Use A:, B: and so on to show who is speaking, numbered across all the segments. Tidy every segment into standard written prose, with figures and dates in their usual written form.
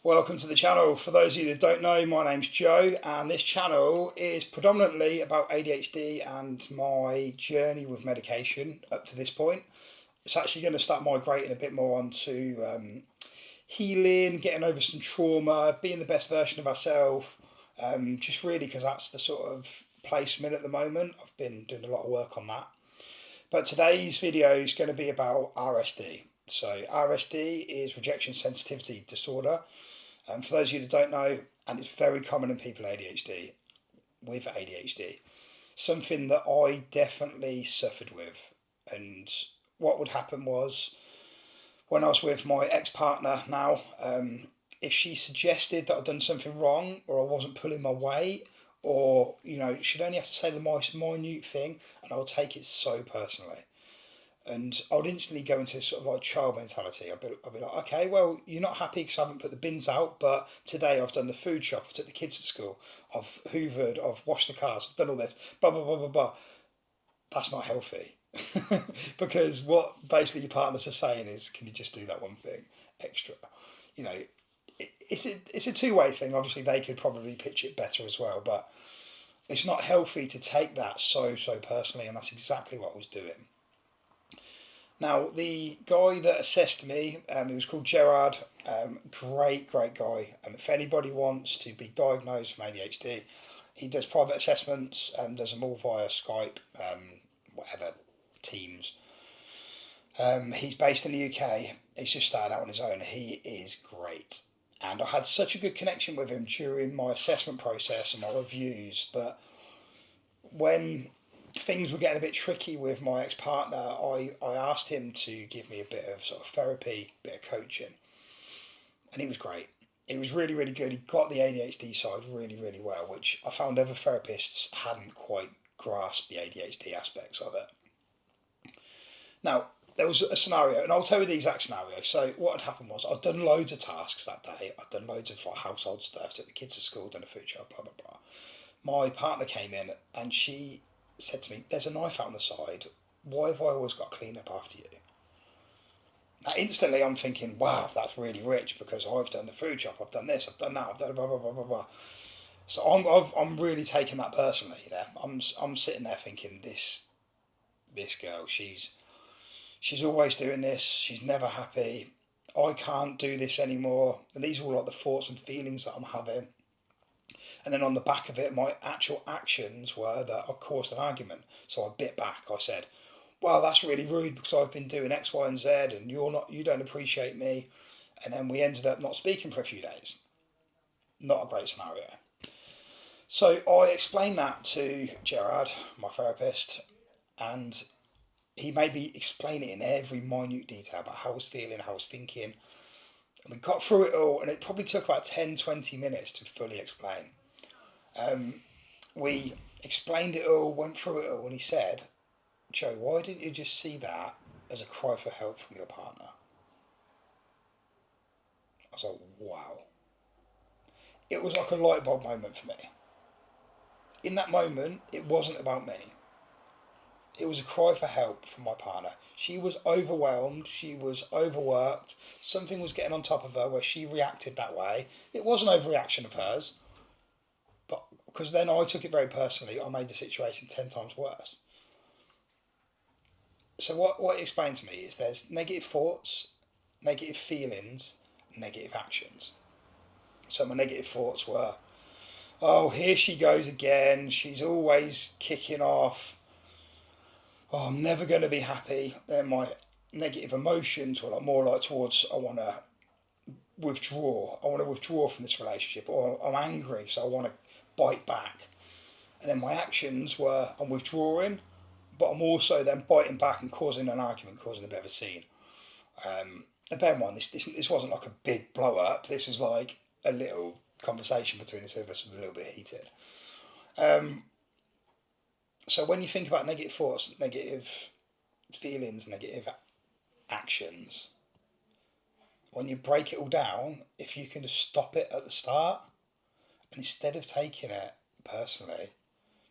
A: Welcome to the channel. For those of you that don't know, my name's Joe, and this channel is predominantly about ADHD and my journey with medication up to this point. It's actually going to start migrating a bit more onto healing, getting over some trauma, being the best version of ourselves, just really because that's the sort of place I'm in at the moment. I've been doing a lot of work on that. But today's video is going to be about RSD. So RSD is Rejection Sensitivity Disorder. For those of you that don't know, and it's very common in people with ADHD, something that I definitely suffered with. And what would happen was, when I was with my ex-partner now, if she suggested that I'd done something wrong, or I wasn't pulling my weight, or, she'd only have to say the most minute thing, and I would take it so personally. And I would instantly go into this sort of like child mentality. I'd be like, okay, well, you're not happy because I haven't put the bins out, but today I've done the food shop, I've took the kids to school, I've hoovered, I've washed the cars, I've done all this, blah, blah, blah, blah, blah. That's not healthy. Because what basically your partners are saying is, can you just do that one thing extra? It's a two-way thing. Obviously, they could probably pitch it better as well, but it's not healthy to take that so personally, and that's exactly what I was doing. Now, the guy that assessed me, he was called Gerard, great guy. If anybody wants to be diagnosed from ADHD, he does private assessments, does them all via Skype, Teams. He's based in the UK. He's just started out on his own. He is great. And I had such a good connection with him during my assessment process and my reviews that when things were getting a bit tricky with my ex-partner, I asked him to give me a bit of sort of therapy, bit of coaching, and he was great. He was really good. He got the ADHD side really well, which I found other therapists hadn't quite grasped the ADHD aspects of it. Now, there was a scenario, and I'll tell you the exact scenario. So what had happened was, I'd done loads of tasks that day. I'd done loads of household stuff, took the kids to school, done a food shop, blah, blah, blah. My partner came in and she said to me, there's a knife out on the side. Why have I always got to clean up after you? Now, instantly I'm thinking, wow, that's really rich because I've done the food shop, I've done this, I've done that, I've done blah, blah, blah, blah, blah. So I'm really taking that personally there. I'm sitting there thinking, this girl, she's always doing this, she's never happy, I can't do this anymore. And these are all like the thoughts and feelings that I'm having. And then on the back of it, my actual actions were that I caused an argument. So I bit back. I said, well, that's really rude because I've been doing X, Y, and Z and you don't appreciate me. And then we ended up not speaking for a few days. Not a great scenario. So I explained that to Gerard, my therapist, and he made me explain it in every minute detail about how I was feeling, how I was thinking. And we got through it all, and it probably took about 10-20 minutes to fully explain. We explained it all, went through it all, and he said, Joe, why didn't you just see that as a cry for help from your partner? I was like, wow. It was like a light bulb moment for me. In that moment, it wasn't about me. It was a cry for help from my partner. She was overwhelmed, she was overworked, something was getting on top of her where she reacted that way. It was an overreaction of hers, but because then I took it very personally, I made the situation 10 times worse. So what it explained to me is there's negative thoughts, negative feelings, negative actions. So my negative thoughts were, oh, here she goes again, she's always kicking off, oh, I'm never going to be happy. Then my negative emotions were more like towards, I want to withdraw from this relationship, or I'm angry, so I want to bite back. And then my actions were, I'm withdrawing, but I'm also then biting back and causing an argument, causing a bit of a scene. And bear in mind, this wasn't like a big blow up. This was like a little conversation between the two of us, was a little bit heated. So when you think about negative thoughts, negative feelings, negative actions, when you break it all down, if you can just stop it at the start, and instead of taking it personally,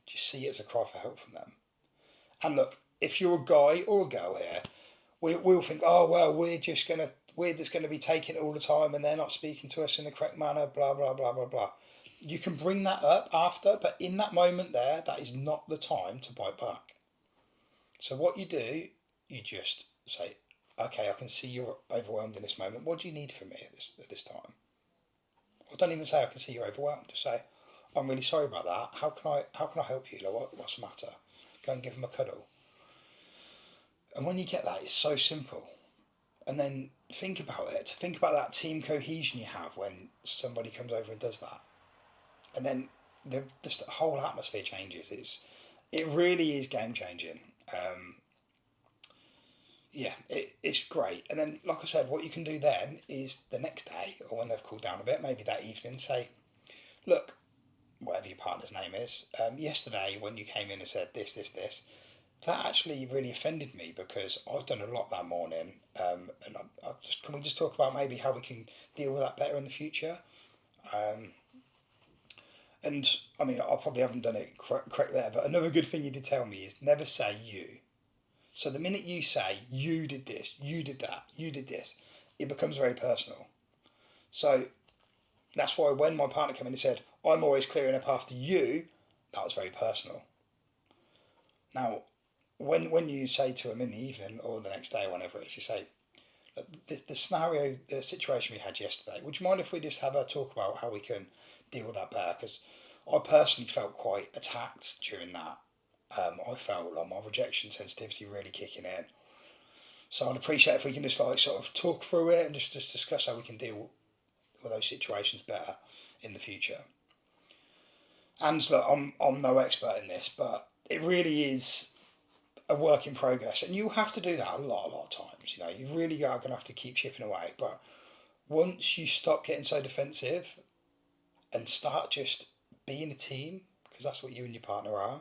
A: just see it as a cry for help from them. And look, if you're a guy or a girl here, we'll think, oh, well, we're just going to we're just going to be taking it all the time and they're not speaking to us in the correct manner, blah, blah, blah, blah, blah. You can bring that up after, but in that moment there, that is not the time to bite back. So what you do, you just say, okay, I can see you're overwhelmed in this moment. What do you need from me at this time? Or don't even say I can see you're overwhelmed. Just say, I'm really sorry about that. How can I help you? Like, what's the matter? Go and give them a cuddle. And when you get that, it's so simple. And then think about it. Think about that team cohesion you have when somebody comes over and does that. And then the whole atmosphere changes. It really is game changing. It's great. And then, like I said, what you can do then is the next day, or when they've cooled down a bit, maybe that evening, say, look, whatever your partner's name is, yesterday when you came in and said this, that actually really offended me because I've done a lot that morning, and can we just talk about maybe how we can deal with that better in the future? And I mean, I probably haven't done it correct there, but another good thing you did tell me is never say you. So the minute you say you did this, you did that, you did this, it becomes very personal. So that's why when my partner came in and said, I'm always clearing up after you, that was very personal. Now, when you say to him in the evening or the next day, whenever it is, you say, the situation we had yesterday, would you mind if we just have a talk about how we can deal with that better? Because I personally felt quite attacked during that. I felt like my rejection sensitivity really kicking in. So I'd appreciate if we can just like sort of talk through it and just discuss how we can deal with those situations better in the future. And look, I'm no expert in this, but it really is a work in progress, and you'll have to do that a lot of times. You know, you really are going to have to keep chipping away. But once you stop getting so defensive and start just being a team, because that's what you and your partner are,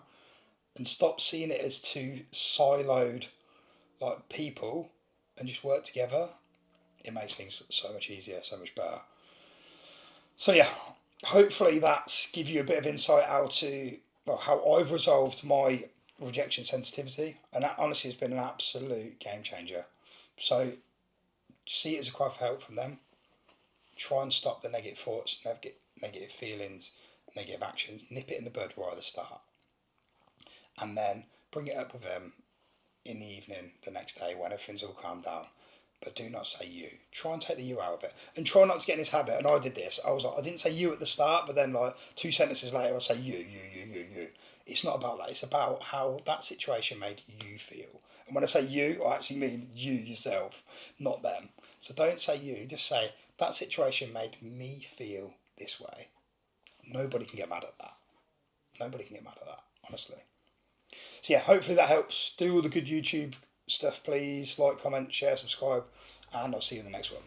A: and stop seeing it as two siloed like people and just work together, it makes things so much easier, so much better. So yeah, hopefully that's give you a bit of insight how I've resolved my rejection sensitivity, and that honestly has been an absolute game changer. So see it as a cry for help from them. Try and stop the negative thoughts, negative feelings, negative actions. Nip it in the bud right at the start, and then bring it up with them in the evening the next day when everything's all calmed down. But do not say you. Try and take the you out of it. And try not to get in this habit. And I did this. I didn't say you at the start, but then like 2 sentences later, I'll say you. It's not about that. It's about how that situation made you feel. And when I say you, I actually mean you yourself, not them. So don't say you. Just say that situation made me feel this way. Nobody can get mad at that. Nobody can get mad at that, honestly. So yeah, hopefully that helps. Do all the good YouTube stuff, please. Like, comment, share, subscribe, and I'll see you in the next one.